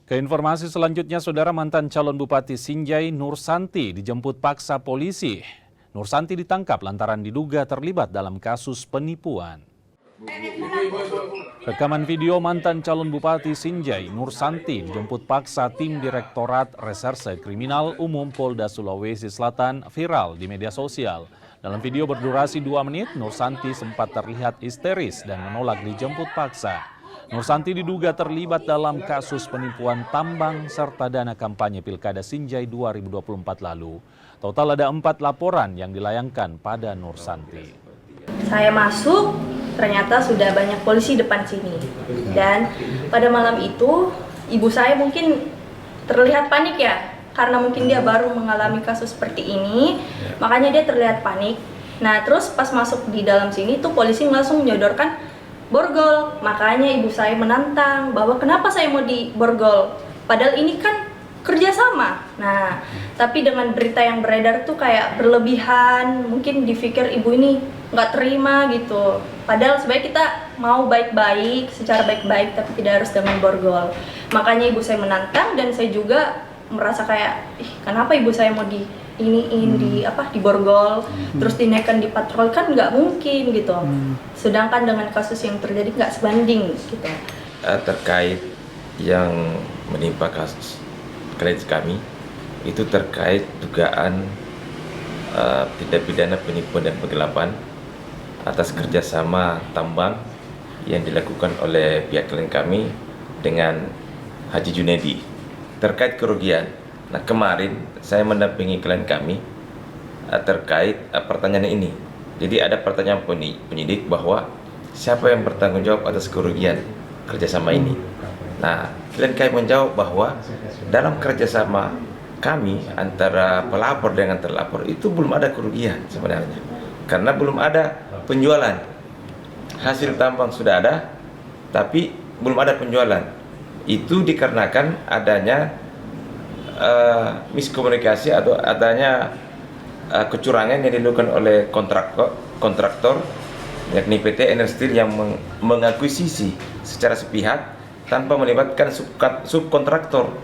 Ke informasi selanjutnya, saudara, mantan calon Bupati Sinjai Nursanti dijemput paksa polisi. Nursanti ditangkap lantaran diduga terlibat dalam kasus penipuan. Rekaman video mantan calon Bupati Sinjai Nursanti dijemput paksa tim Direktorat Reserse Kriminal Umum Polda Sulawesi Selatan viral di media sosial. Dalam video berdurasi 2 menit, Nursanti sempat terlihat histeris dan menolak dijemput paksa. Nursanti diduga terlibat dalam kasus penipuan tambang serta dana kampanye Pilkada Sinjai 2024 lalu. Total ada 4 laporan yang dilayangkan pada Nursanti. Saya masuk, ternyata sudah banyak polisi depan sini. Dan pada malam itu, ibu saya mungkin terlihat panik ya, karena mungkin dia baru mengalami kasus seperti ini, makanya dia terlihat panik. Nah, terus pas masuk di dalam sini tuh polisi langsung menyodorkan borgol. Makanya ibu saya menantang bahwa kenapa saya mau diborgol, padahal ini kan kerjasama. Nah, tapi dengan berita yang beredar tuh kayak berlebihan, mungkin dipikir ibu ini nggak terima gitu. Padahal sebenarnya kita mau baik-baik, secara baik-baik, tapi tidak harus dengan borgol. Makanya ibu saya menantang dan saya juga merasa kayak, kenapa ibu saya mau diborgol, terus dinaikkan di patrol, kan nggak mungkin gitu. Sedangkan dengan kasus yang terjadi nggak sebanding gitu. Terkait yang menimpa kasus klien kami, itu terkait dugaan tindak pidana penipuan dan penggelapan atas kerjasama tambang yang dilakukan oleh pihak klien kami dengan Haji Junedi terkait kerugian. Nah, kemarin saya mendampingi klien kami terkait pertanyaan ini. Jadi ada pertanyaan penyidik bahwa siapa yang bertanggung jawab atas kerugian kerjasama ini. Nah, klien kami menjawab bahwa dalam kerjasama kami antara pelapor dengan terlapor itu belum ada kerugian sebenarnya, karena belum ada penjualan. Hasil tambang sudah ada, tapi belum ada penjualan. Itu dikarenakan adanya miskomunikasi atau adanya kecurangan yang dilakukan oleh kontraktor yakni PT Enersteel yang mengakuisisi secara sepihak tanpa melibatkan subkontraktor.